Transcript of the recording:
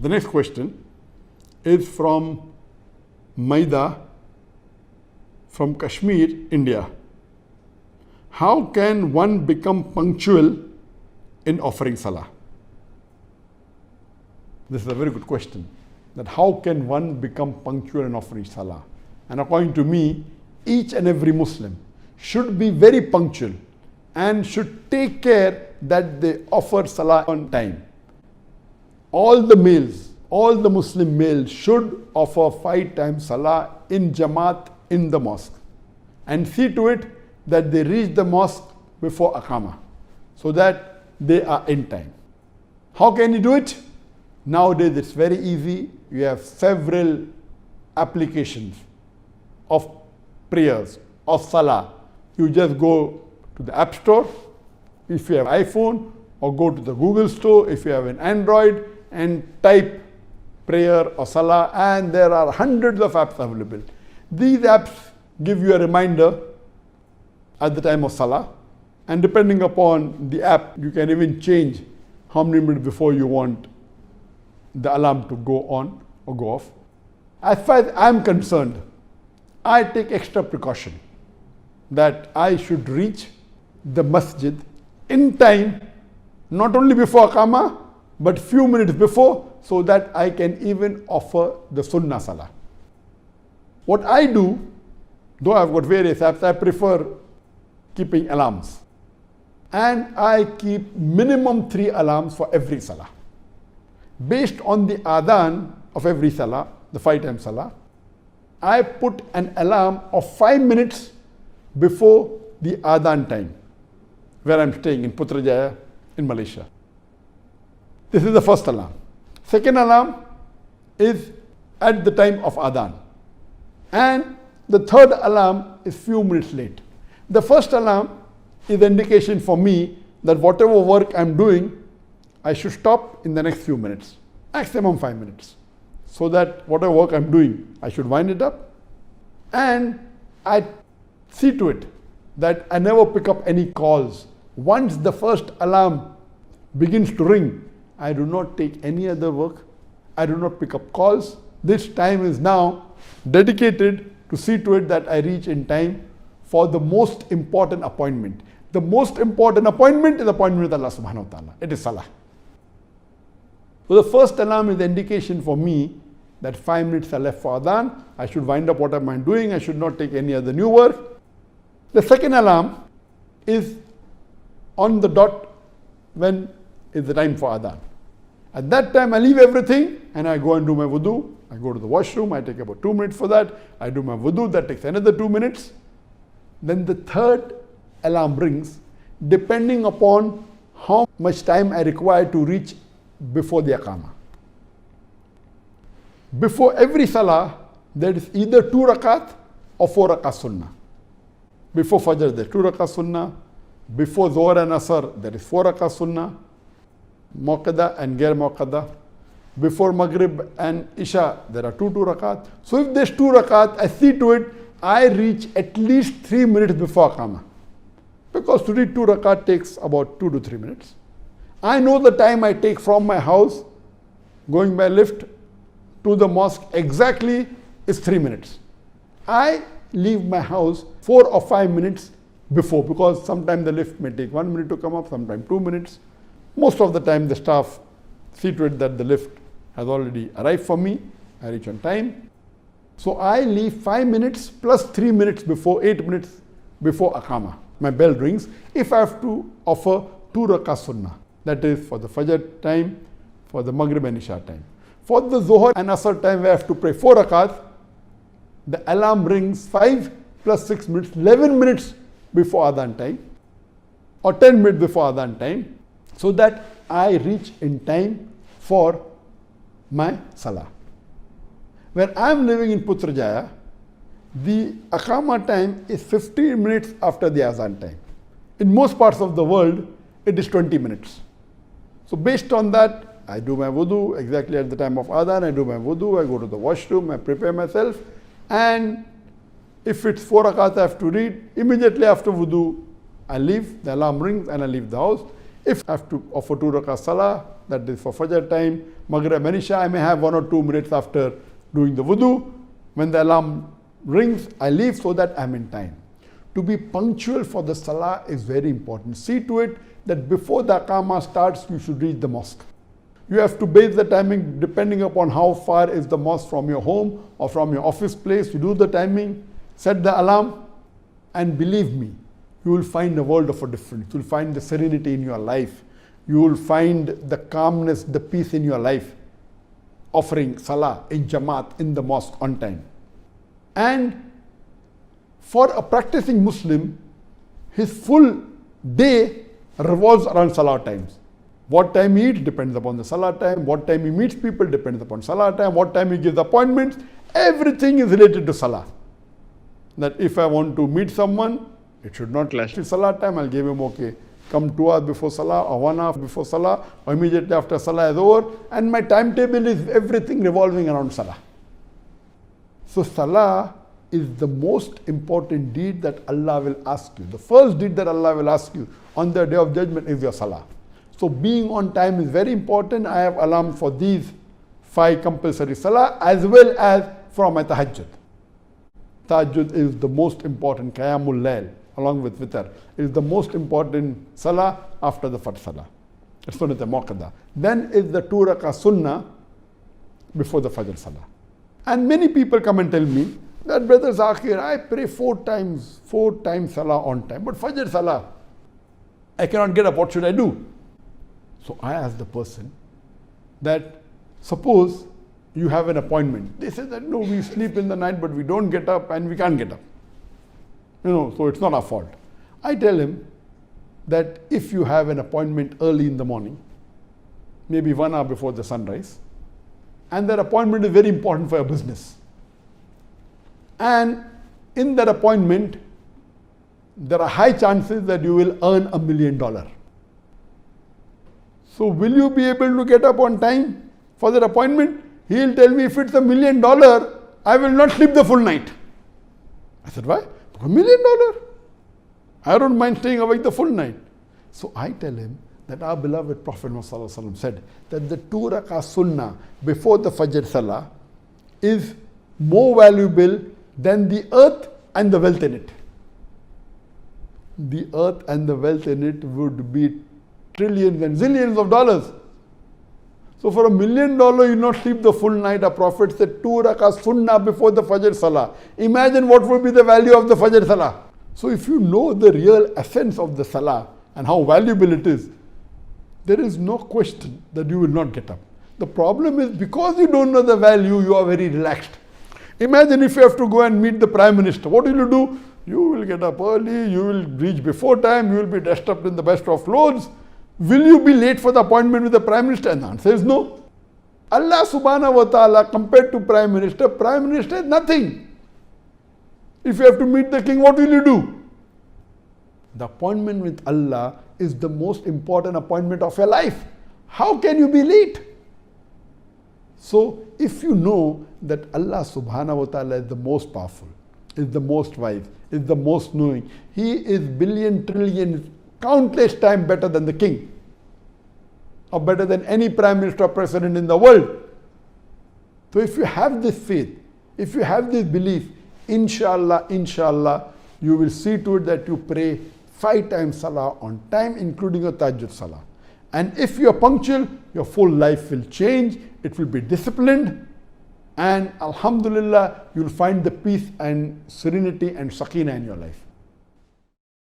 The next question is from Maida from Kashmir, India. How can one become punctual in offering salah? This is a very good question. That how can one become punctual in offering salah? And according to me, each and every Muslim should be very punctual and should take care that they offer salah on time. All the males, all the Muslim males should offer 5 times salah in Jamaat in the mosque and see to it that they reach the mosque before Aqama so that they are in time. How can you do it? Nowadays it's very easy. You have several applications of prayers, of salah. You just go to the App Store if you have iPhone, or go to the Google Store if you have an Android, and type prayer or salah, and there are hundreds of apps available. These apps give you a reminder at the time of salah, and depending upon the app, you can even change how many minutes before you want the alarm to go on or go off. As far as I'm concerned, I take extra precaution that I should reach the masjid in time, not only before Aqama, but few minutes before, so that I can even offer the Sunnah Salah. What I do, though I've got various apps, I prefer keeping alarms. And I keep minimum 3 alarms for every Salah. Based on the adhan of every Salah, the 5 times Salah, I put an alarm of 5 minutes before the adhan time, where I'm staying in Putrajaya in Malaysia. This is the first alarm. Second alarm is at the time of adhan. And the third alarm is few minutes late. The first alarm is an indication for me that whatever work I'm doing, I should stop in the next few minutes, maximum 5 minutes. So that whatever work I'm doing, I should wind it up. And I see to it that I never pick up any calls. Once the first alarm begins to ring, I do not take any other work. I do not pick up calls. This time is now dedicated to see to it that I reach in time for the most important appointment. The most important appointment is the appointment with Allah subhanahu wa ta'ala. It is salah. So the first alarm is the indication for me that 5 minutes are left for adhan. I should wind up what am I doing. I should not take any other new work. The second alarm is on the dot when is the time for adhan. At that time I leave everything and I go and do my wudu. I go to the washroom. I take about 2 minutes for that. I do my wudu. That takes another 2 minutes. Then the third alarm rings depending upon how much time I require to reach before the Aqama. Before every Salah, there is either 2 rakat or 4 rakat Sunnah. Before Fajr, there is 2 rakat Sunnah. Before Zohar and Asr, there is 4 rakat Sunnah, Muqaddha and Ghair Muqaddha. Before Maghrib and Isha, there are 2 rakat. So if there's 2 rakat, I see to it, I reach at least 3 minutes before Aqama. Because to read 2 rakat takes about 2 to 3 minutes. I know the time I take from my house, going by lift to the mosque exactly is 3 minutes. I leave my house 4 or 5 minutes before, because sometimes the lift may take 1 minute to come up, sometimes 2 minutes. Most of the time the staff see to it that the lift has already arrived for me. I reach on time. So I leave 5 minutes plus 3 minutes before, 8 minutes before Aqama. My bell rings. If I have to offer 2 rakat Sunnah, that is for the Fajr time, for the Maghrib and Isha time. For the Zohar and Asr time, where I have to pray 4 rakat, the alarm rings 5 plus 6 minutes, 11 minutes before adhan time, or 10 minutes before adhan time, so that I reach in time for my salah. Where I am living in Putrajaya, the Aqama time is 15 minutes after the azan time. In most parts of the world, it is 20 minutes. So based on that, I do my wudu exactly at the time of adhan. I do my wudu, I go to the washroom, I prepare myself, and if it's 4 rakat I have to read, immediately after wudu, I leave, the alarm rings and I leave the house. If I have to offer 2 rakat salah, that is for Fajr time. Maghrib and Isha, I may have 1 or 2 minutes after doing the wudu. When the alarm rings, I leave so that I'm in time. To be punctual for the Salah is very important. See to it that before the Aqamah starts, you should reach the mosque. You have to base the timing depending upon how far is the mosque from your home or from your office place. You do the timing, set the alarm, and believe me, you will find a world of a difference. You will find the serenity in your life. You will find the calmness, the peace in your life, offering Salah in Jamaat in the mosque on time. And for a practicing Muslim, his full day revolves around Salah times. What time he eats depends upon the Salah time. What time he meets people depends upon Salah time. What time he gives appointments. Everything is related to Salah. That if I want to meet someone, it should not clash with Salah time. I'll give him, okay, come 2 hours before Salah or 1 hour before Salah or immediately after Salah is over. And my timetable is everything revolving around Salah. So Salah is the most important deed that Allah will ask you. The first deed that Allah will ask you on the Day of Judgment is your Salah. So being on time is very important. I have alarm for these 5 compulsory Salah as well as for my Tahajjud. Tahajjud is the most important, Qiyamul Layl, along with Witr. It is the most important Salah after the Fajr Salah. It's Sunnat Muakkada. Then is the 2 Rakah Sunnah before the Fajr Salah. And many people come and tell me that, Brother Zakir, I pray 4 times Salah on time, but Fajr Salah, I cannot get up, what should I do? So I ask the person that, suppose you have an appointment. They say that, no, we sleep in the night, but we don't get up and we can't get up. So it's not our fault. I tell him that if you have an appointment early in the morning, maybe 1 hour before the sunrise, and that appointment is very important for your business, and in that appointment, there are high chances that you will earn $1 million. So will you be able to get up on time for that appointment? He'll tell me, if it's $1 million, I will not sleep the full night. I said, why? $1 million. I don't mind staying awake the full night. So I tell him that our beloved Prophet Muhammad said that the 2 Rakah Sunnah before the Fajr Salah is more valuable than the earth and the wealth in it. The earth and the wealth in it would be trillions and zillions of dollars. So for $1 million, you not sleep the full night. Our Prophet said 2 Rakah Sunnah before the Fajr Salah. Imagine what would be the value of the Fajr Salah. So if you know the real essence of the Salah and how valuable it is, there is no question that you will not get up. The problem is, because you don't know the value, you are very relaxed. Imagine if you have to go and meet the Prime Minister. What will you do? You will get up early, you will reach before time, you will be dressed up in the best of clothes. Will you be late for the appointment with the Prime Minister? And the answer is no. Allah subhanahu wa ta'ala, compared to Prime Minister is nothing. If you have to meet the king, what will you do? The appointment with Allah is the most important appointment of your life. How can you be late? So if you know that Allah subhanahu wa ta'ala is the most powerful, is the most wise, is the most knowing, He is billion, trillion, countless times better than the king, or better than any prime minister or president in the world. So if you have this faith, if you have this belief, inshallah, you will see to it that you pray 5 times Salah on time, including your Tahajjud Salah. And if you are punctual, your full life will change, it will be disciplined, and alhamdulillah, you will find the peace and serenity and sakina in your life.